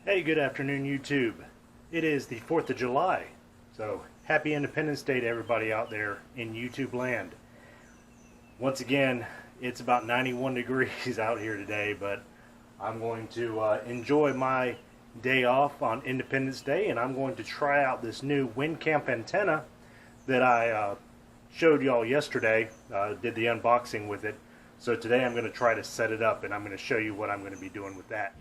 Hey, good afternoon, YouTube. It is the 4th of July, so happy Independence Day to everybody out there in YouTube land. Once again, it's about 91 degrees out here today, but I'm going to enjoy my day off on Independence Day, and I'm going to try out this new Windcamp antenna that I showed y'all yesterday. Did the unboxing with it. So today I'm going to try to set it up, and I'm going to show you what I'm going to be doing with that.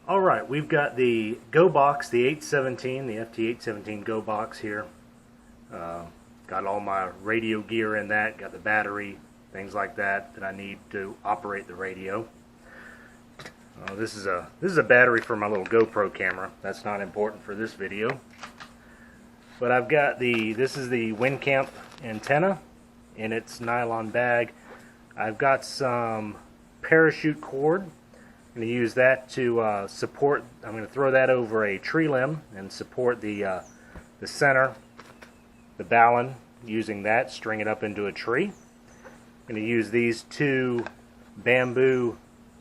Alright, we've got the Go box, the 817, the FT-817 Go box here. Got all my radio gear in that, got the battery, things like that I need to operate the radio. This is a battery for my little GoPro camera. That's not important for this video. But I've got this is the Windcamp antenna in its nylon bag. I've got some parachute cord. I'm going to use that to support. I'm going to throw that over a tree limb and support the center, the ballon, using that, string it up into a tree. I'm going to use these two bamboo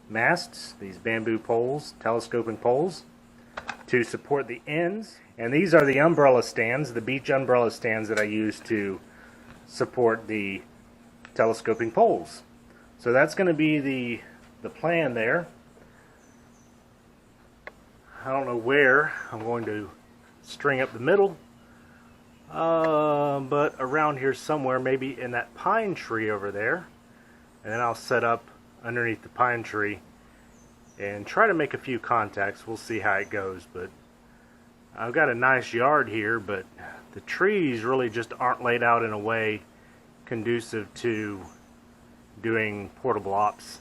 masts, these bamboo poles, telescoping poles, to support the ends. And these are the umbrella stands, the beach umbrella stands that I use to support the telescoping poles. So that's going to be the plan there. I don't know where I'm going to string up the middle, but around here somewhere, maybe in that pine tree over there. And then I'll set up underneath the pine tree and try to make a few contacts. We'll see how it goes, but I've got a nice yard here, but the trees really just aren't laid out in a way conducive to doing portable ops.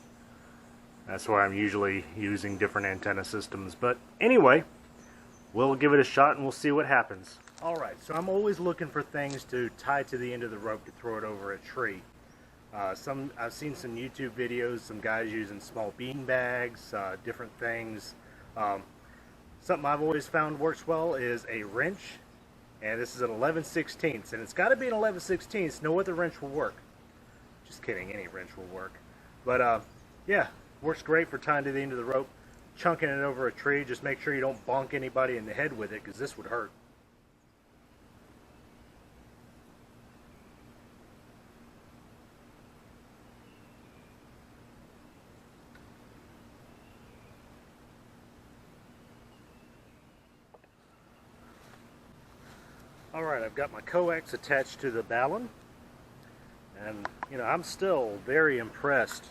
That's why I'm usually using different antenna systems. But anyway, we'll give it a shot and we'll see what happens. Alright, so I'm always looking for things to tie to the end of the rope to throw it over a tree. I've seen some YouTube videos, some guys using small bean bags, different things. Something I've always found works well is a wrench. And this is an 11/16, and it's got to be an 11/16. No other wrench will work. Just kidding, any wrench will work. But yeah. Works great for tying to the end of the rope, chunking it over a tree. Just make sure you don't bonk anybody in the head with it, because this would hurt. Alright, I've got my coax attached to the ballon, and you know, I'm still very impressed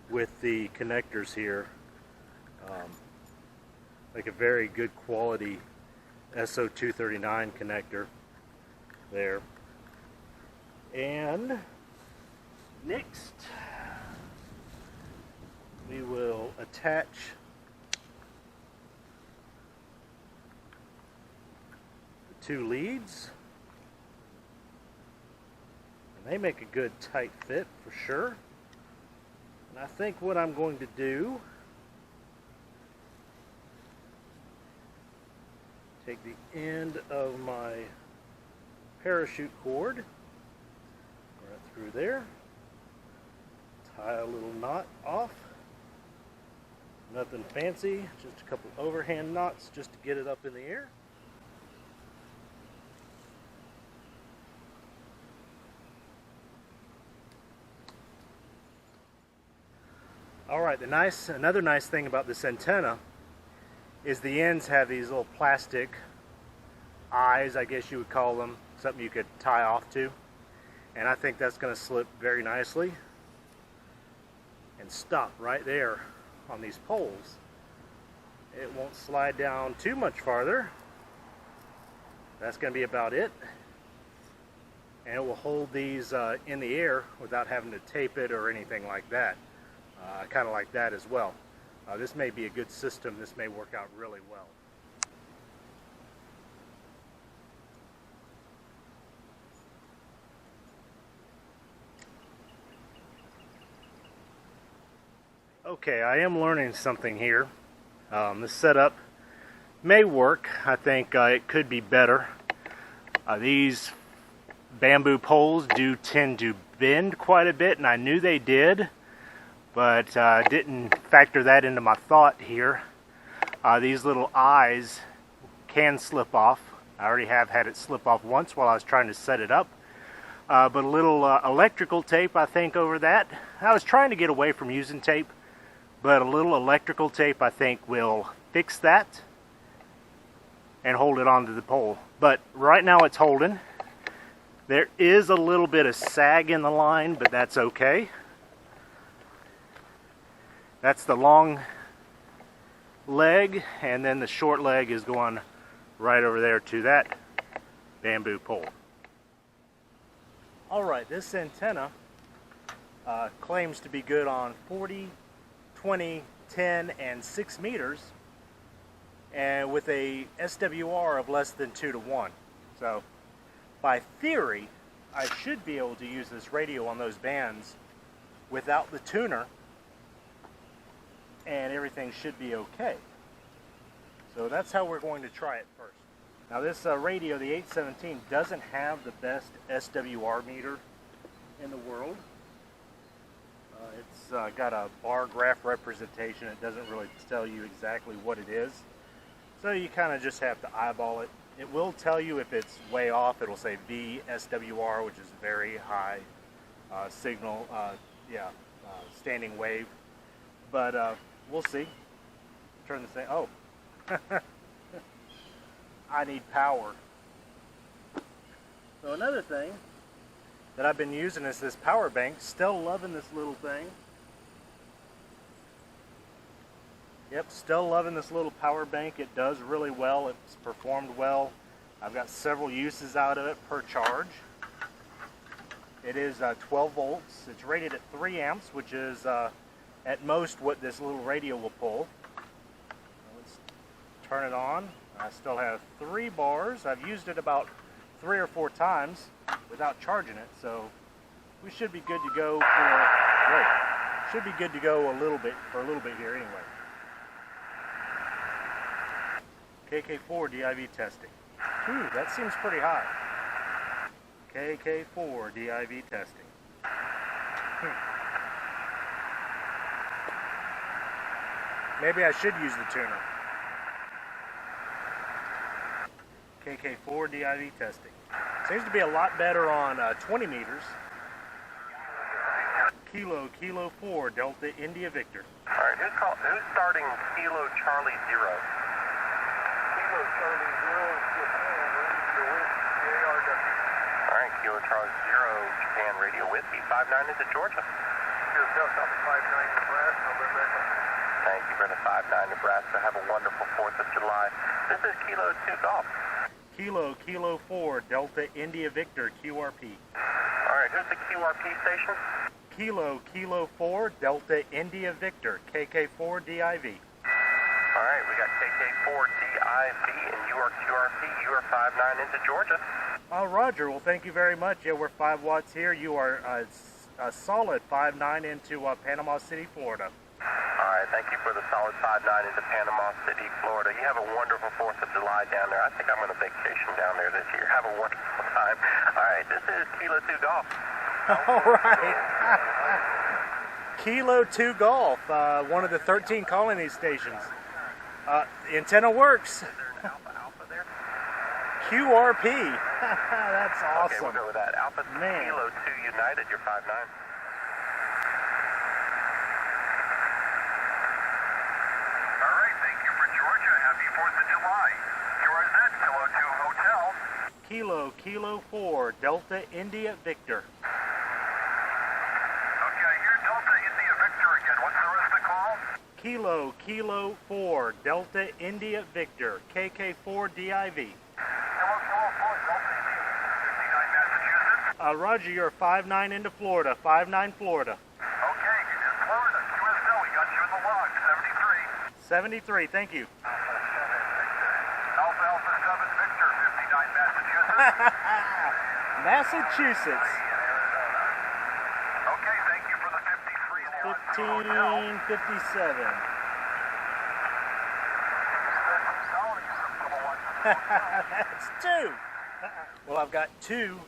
with the connectors here. Like a very good quality Esso 239 connector there. And next we will attach the two leads, and they make a good tight fit for sure. And I think what I'm going to do, take the end of my parachute cord right through there, tie a little knot off, nothing fancy, just a couple overhand knots just to get it up in the air. Alright, another nice thing about this antenna is the ends have these little plastic eyes, I guess you would call them, something you could tie off to. And I think that's going to slip very nicely and stop right there on these poles. It won't slide down too much farther. That's going to be about it. And it will hold these in the air without having to tape it or anything like that. I kind of like that as well. This may be a good system. This may work out really well. Okay, I am learning something here. This setup may work. I think it could be better. These bamboo poles do tend to bend quite a bit, and I knew they did, but didn't factor that into my thought here. These little eyes can slip off. I already have had it slip off once while I was trying to set it up. But a little electrical tape, I think, over that. I was trying to get away from using tape, but a little electrical tape, I think, will fix that and hold it onto the pole. But right now it's holding. There is a little bit of sag in the line, but that's okay. That's the long leg, and then the short leg is going right over there to that bamboo pole. Alright, this antenna claims to be good on 40, 20, 10, and 6 meters, and with a SWR of less than 2 to 1. So, by theory, I should be able to use this radio on those bands without the tuner, and everything should be okay. So that's how we're going to try it first. Now this radio, the 817, doesn't have the best SWR meter in the world. It's got a bar graph representation. It doesn't really tell you exactly what it is. So you kind of just have to eyeball it. It will tell you if it's way off. It'll say VSWR, which is very high signal, standing wave. But we'll see. Turn this thing. Oh. I need power. So another thing that I've been using is this power bank. Still loving this little thing. Yep, still loving this little power bank. It does really well. It's performed well. I've got several uses out of it per charge. It is 12 volts. It's rated at 3 amps, which is at most what this little radio will pull. Let's turn it on. I still have 3 bars. I've used it about 3 or 4 times without charging it, so we should be good to go for a little bit here anyway. KK4 DIV testing. Ooh, that seems pretty high. KK4 DIV testing. Maybe I should use the tuner. KK4 DIV testing. Seems to be a lot better on 20 meters. Kilo 4 Delta India Victor. Alright, who's starting Kilo Charlie 0? Kilo Charlie 0, Alright, Kilo Charlie 0, Japan Radio Whiskey, 59 into Georgia. Thank you, Brenda, 59 Nebraska. Have a wonderful 4th of July. This is Kilo 2 Golf. Kilo 4 Delta India Victor QRP. Alright, who's the QRP station? Kilo 4 Delta India Victor KK4 DIV. Alright, we got KK4 DIV and you are QRP. You are 59 into Georgia. Roger, well thank you very much. Yeah, we're 5 watts here. You are a solid 5.9 into Panama City, Florida. Alright, thank you for the solid 5.9 into Panama City, Florida. You have a wonderful 4th of July down there. I think I'm going to vacation down there this year. Have a wonderful time. Alright, this is Kilo 2 Golf. Alright. Kilo 2 Golf, one of the 13 Colonies stations. The antenna works. Is there an Alpha there? QRP. That's awesome. Okay, we'll go with that. Alpha Man. Kilo 2 United, you're 5.9. Kilo 4 Delta India Victor. Okay, here's Delta India Victor again. What's the rest of the call? Kilo 4 Delta India Victor KK4 DIV. Kilo 4 Delta India, 59 Massachusetts. Roger, you're 5.9 into Florida, 5.9 Florida. Okay, in Florida, QSL, we got you in the log, 73. 73, thank you. Alpha 7 Victor, 59 Massachusetts. Massachusetts. Okay, thank you for the 53. 1557. That's 2. Well, I've got 2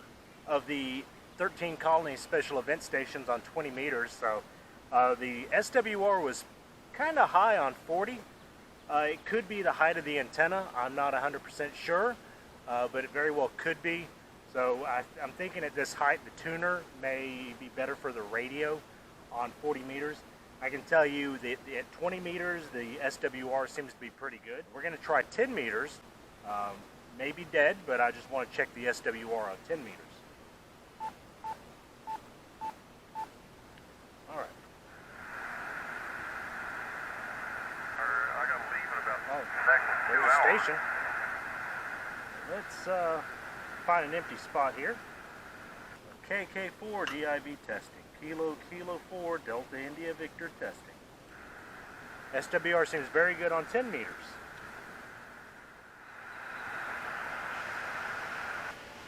of the 13 Colonies special event stations on 20 meters. So the SWR was kind of high on 40. It could be the height of the antenna. I'm not 100% sure, but it very well could be. So I'm thinking at this height, the tuner may be better for the radio on 40 meters. I can tell you that at 20 meters, the SWR seems to be pretty good. We're going to try 10 meters. Maybe dead, but I just want to check the SWR on 10 meters. All right. I got to leave in about There's a station. Let's find an empty spot here. KK4 DIV testing. Kilo 4 Delta India Victor testing. SWR seems very good on 10 meters.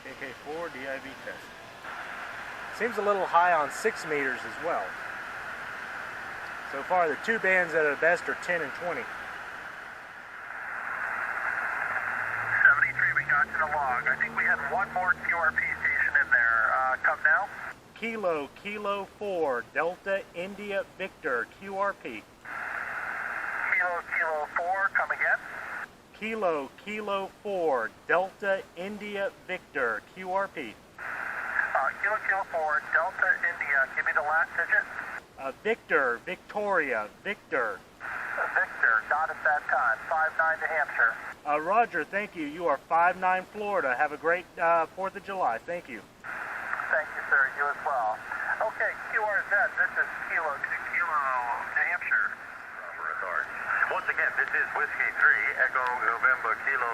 KK4 DIV testing. Seems a little high on 6 meters as well. So far the two bands that are the best are 10 and 20. 73, we got you the log. I think we had one more QRP station in there. Come now. Kilo 4 Delta India Victor QRP. Kilo 4, come again. Kilo 4 Delta India Victor QRP. Kilo 4 Delta India. Give me the last digit. Victor, Victoria, Victor. Victor, not at that time. 59 New Hampshire. Roger, thank you. You are 59 Florida. Have a great 4th of July. Thank you. Thank you, sir. You as well. Okay, QRZ, this is Kilo to Kilo, New Hampshire. Proper authority. Once again, this is Whiskey 3, Echo November Kilo.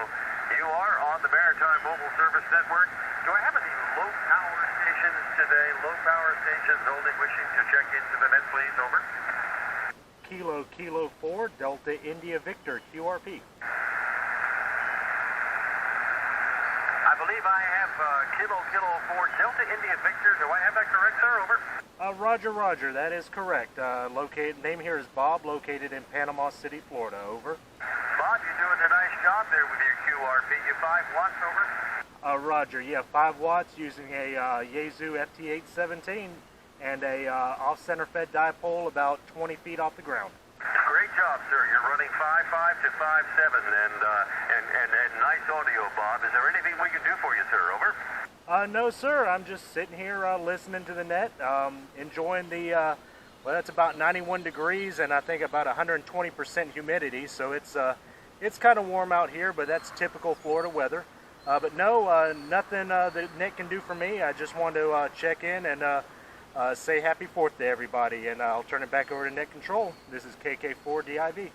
You are on the Maritime Mobile Service Network. Do I have any low power stations today? Low power stations only wishing to check into the net, please. Over. Kilo 4 Delta India Victor QRP. I believe I have Kilo 4 Delta India Victor. Do I have that correct, sir? Over. Roger. That is correct. Name here is Bob, located in Panama City, Florida. Over. Bob, you're doing a nice job there with your QRP. You 5 watts, over. Roger. Yeah, 5 watts using a Yaesu FT-817 and a off-center fed dipole about 20 feet off the ground. Great job, sir. You're running 5.5 to 5.7 and nice audio, Bob. Is there anything we can do for you, sir? Over. No, sir. I'm just sitting here listening to the net, enjoying the, well, it's about 91 degrees and I think about 120% humidity, so it's kind of warm out here, but that's typical Florida weather. But no, nothing the net can do for me. I just wanted to check in and say happy 4th to everybody, and I'll turn it back over to net control. This is KK4 DIV.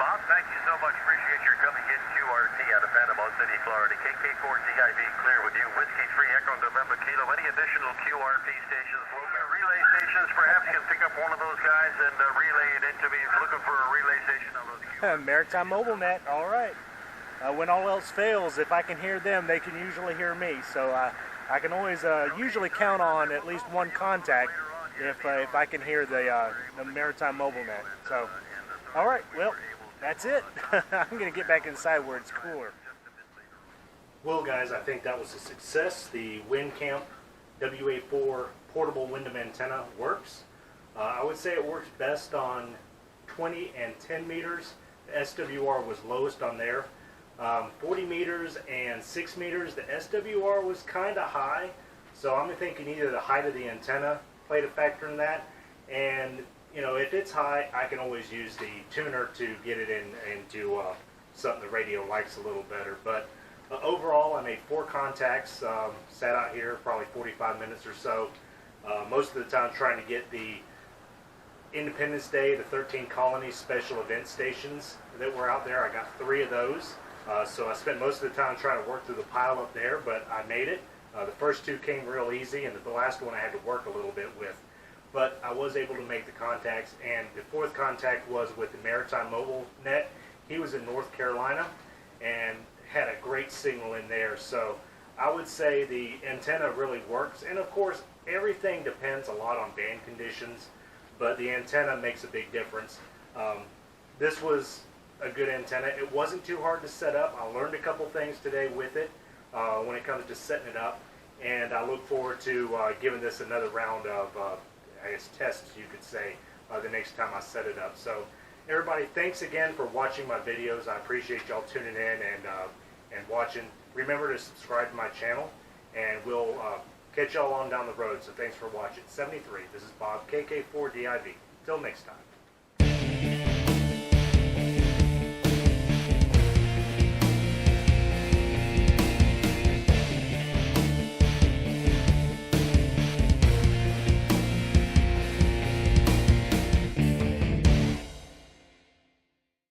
Bob, thank you so much. Appreciate your coming in QRT out of Panama City, Florida. KK4 DIV clear with you. Whiskey 3 Echo November Kilo. Any additional QRP stations, local relay stations, perhaps you can pick up one of those guys and relay it into me. Looking for a relay station on those QRP. Maritime Mobile Net, all right. When all else fails, if I can hear them, they can usually hear me. So I can always usually count on at least one contact if I can hear the Maritime Mobile Net. So, all right, well, that's it. I'm going to get back inside where it's cooler. Well, guys, I think that was a success. The Windcamp WA-4 portable windom antenna works. I would say it works best on 20 and 10 meters. The SWR was lowest on there. 40 meters and 6 meters, the SWR was kind of high, so I'm thinking either the height of the antenna played a factor in that, and you know, if it's high, I can always use the tuner to get it into something the radio likes a little better. But overall, I made 4 contacts, sat out here probably 45 minutes or so, most of the time trying to get the Independence Day, the 13 Colonies special event stations that were out there. I got 3 of those. So I spent most of the time trying to work through the pile up there, but I made it. The first 2 came real easy, and the last one I had to work a little bit with. But I was able to make the contacts, and the 4th contact was with the Maritime Mobile Net. He was in North Carolina and had a great signal in there. So I would say the antenna really works. And of course, everything depends a lot on band conditions, but the antenna makes a big difference. This was a good antenna. It wasn't too hard to set up. I learned a couple things today with it when it comes to setting it up. and I look forward to giving this another round of, I guess, tests, you could say, the next time I set it up. So, everybody, thanks again for watching my videos. I appreciate y'all tuning in and watching. Remember to subscribe to my channel, and we'll catch y'all on down the road. So thanks for watching. 73. This is Bob, KK4DIV. Till next time.